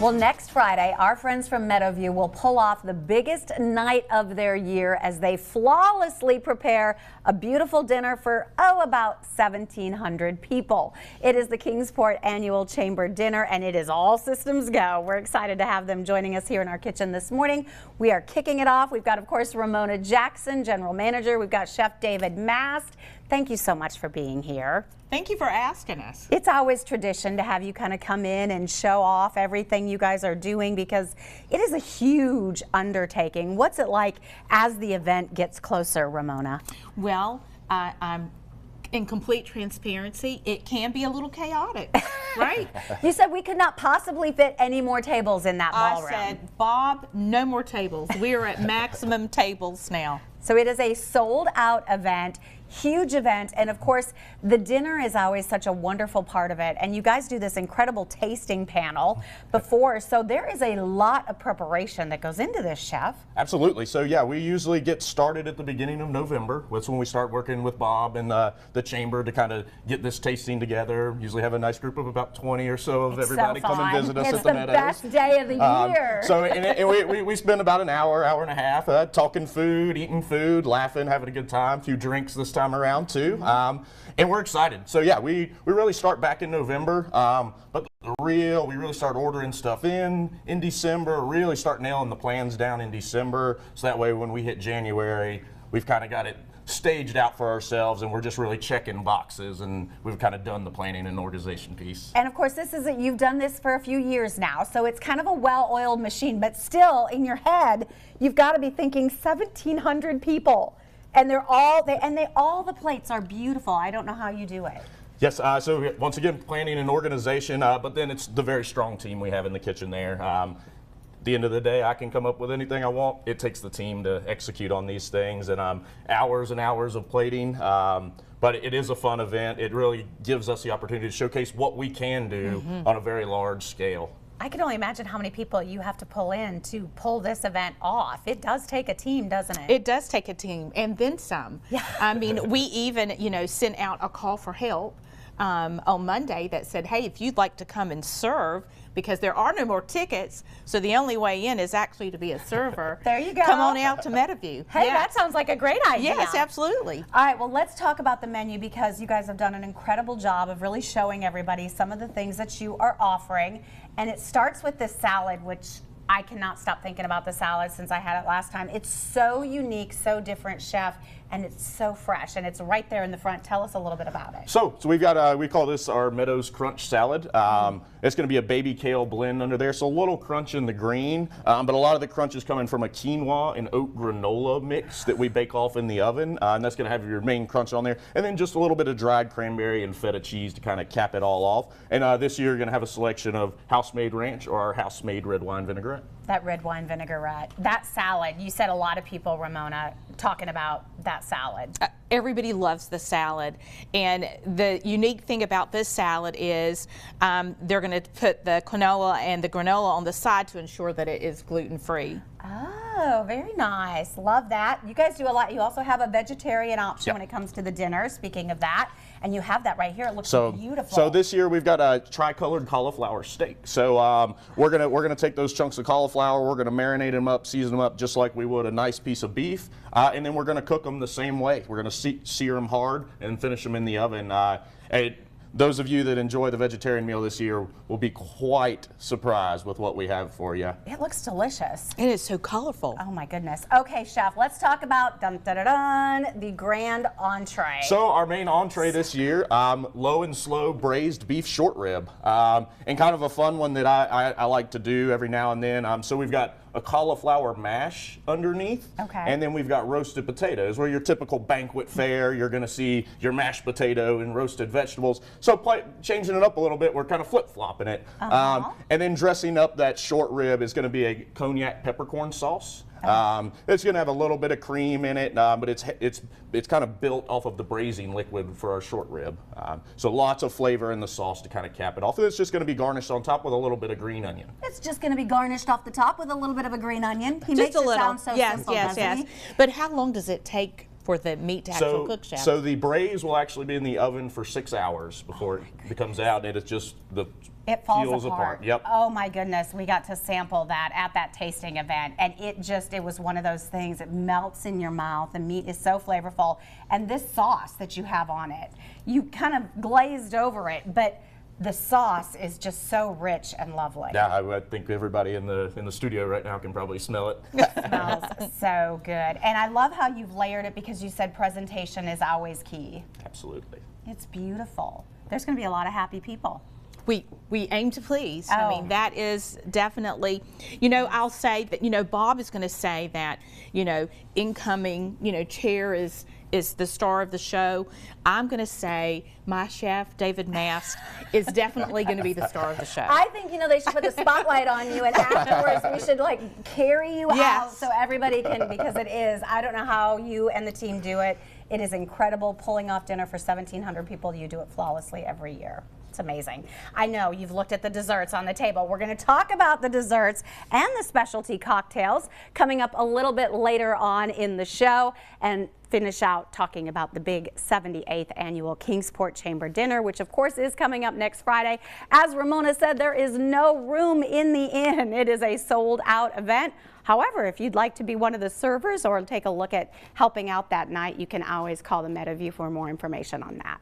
Well, next Friday, our friends from Meadowview will pull off the biggest night of their year as they flawlessly prepare a beautiful dinner for, about 1,700 people. It is the Kingsport Annual Chamber Dinner, and it is all systems go. We're excited to have them joining us here in our kitchen this morning. We are kicking it off. We've got, of course, Ramona Jackson, General Manager. We've got Chef David Mast. Thank you so much for being here. Thank you for asking us. It's always tradition to have you kind of come in and show off everything you guys are doing because it is a huge undertaking. What's it like as the event gets closer, Ramona? Well, I'm in complete transparency. It can be a little chaotic, right? You said we could not possibly fit any more tables in that ballroom. I said, Bob, no more tables. We are at maximum tables now. So it is a sold out event, huge event, and of course the dinner is always such a wonderful part of it, and you guys do this incredible tasting panel before, so there is a lot of preparation that goes into this, Chef. Absolutely. So yeah, we usually get started at the beginning of November. That's when we start working with Bob and the chamber to kind of get this tasting together. Usually have a nice group of about 20 or so of everybody come and visit us at the Meadows. It's the best day of the year. So and we spend about an hour and a half talking food, eating food, laughing, having a good time, a few drinks this time around too, and we're excited. So yeah, we really start back in November, but we really start ordering stuff in December, really start nailing the plans down in December, so that way when we hit January, we've kind of got it staged out for ourselves, and we're just really checking boxes, and we've kind of done the planning and organization piece. And of course, you've done this for a few years now, so it's kind of a well-oiled machine, but still in your head, you've got to be thinking 1,700 people, and all the plates are beautiful. I don't know how you do it. Yes, so once again, planning and organization, but then it's the very strong team we have in the kitchen there. At the end of the day, I can come up with anything I want. It takes the team to execute on these things, and hours and hours of plating. But it is a fun event. It really gives us the opportunity to showcase what we can do on a very large scale. I can only imagine how many people you have to pull in to pull this event off. It does take a team, doesn't it? It does take a team, and then some. Yeah. I mean, we even, sent out a call for help on Monday that said, hey, if you'd like to come and serve, because there are no more tickets, so the only way in is actually to be a server. There you go. Come on out to Meadowview. Hey, that sounds like a great idea. Yes, absolutely. All right, well, let's talk about the menu because you guys have done an incredible job of really showing everybody some of the things that you are offering. And it starts with this salad, which I cannot stop thinking about the salad since I had it last time. It's so unique, so different, Chef, and it's so fresh, and it's right there in the front. Tell us a little bit about it. So we've got, we call this our Meadows Crunch Salad. It's going to be a baby kale blend under there, so a little crunch in the green, but a lot of the crunch is coming from a quinoa and oat granola mix that we bake off in the oven, and that's going to have your main crunch on there, and then just a little bit of dried cranberry and feta cheese to kind of cap it all off. And this year you're going to have a selection of house-made ranch or our house-made red wine vinaigrette. That red wine vinaigrette, that salad, you said a lot of people, Ramona, talking about that salad. Everybody loves the salad, and the unique thing about this salad is they're going to put the quinoa and the granola on the side to ensure that it is gluten-free. Oh, very nice. Love that. You guys do a lot. You also have a vegetarian option when it comes to the dinner, speaking of that, and you have that right here. It looks beautiful. So this year we've got a tri-colored cauliflower steak. So we're gonna take those chunks of cauliflower, we're gonna marinate them up, season them up just like we would a nice piece of beef, and then we're gonna cook them the same way. We're gonna sear them hard and finish them in the oven. Those of you that enjoy the vegetarian meal this year will be quite surprised with what we have for you. It looks delicious. It is so colorful. Oh my goodness. Okay, Chef, let's talk about the grand entree. So our main entree this year, low and slow braised beef short rib, and kind of a fun one that I like to do every now and then. So we've got a cauliflower mash underneath, and then we've got roasted potatoes, where your typical banquet fare, you're going to see your mashed potato and roasted vegetables. So changing it up a little bit, we're kind of flip-flopping it. And then dressing up that short rib is going to be a cognac peppercorn sauce. It's going to have a little bit of cream in it, but it's kind of built off of the braising liquid for our short rib. So lots of flavor in the sauce to kind of cap it off. And it's just going to be garnished on top with a little bit of green onion. It's just going to be garnished off the top with a little bit of a green onion. He makes it sound so simple, doesn't he? But how long does it take for the meat to actually cook, Chef? So the braise will actually be in the oven for 6 hours before it comes out, and it's just it falls peels apart. Yep. Oh my goodness, we got to sample that at that tasting event, and it was one of those things. It melts in your mouth. The meat is so flavorful, and this sauce that you have on it, you kind of glazed over it, but the sauce is just so rich and lovely. Yeah, I think everybody in the studio right now can probably smell it. It smells so good. And I love how you've layered it, because you said presentation is always key. Absolutely. It's beautiful. There's going to be a lot of happy people. We aim to please. Oh. I mean, that is definitely, you know, I'll say that, you know, Bob is going to say that, you know, incoming, you know, chair is the star of the show. I'm going to say my chef, David Mast, is definitely going to be the star of the show. I think, you know, they should put the spotlight on you, and afterwards we should like carry you out so everybody can, because it is, I don't know how you and the team do it. It is incredible pulling off dinner for 1,700 people. You do it flawlessly every year. It's amazing. I know you've looked at the desserts on the table. We're going to talk about the desserts and the specialty cocktails coming up a little bit later on in the show, and finish out talking about the big 78th annual Kingsport Chamber Dinner, which of course is coming up next Friday. As Ramona said, there is no room in the inn. It is a sold out event. However, if you'd like to be one of the servers or take a look at helping out that night, you can always call the Meadowview for more information on that.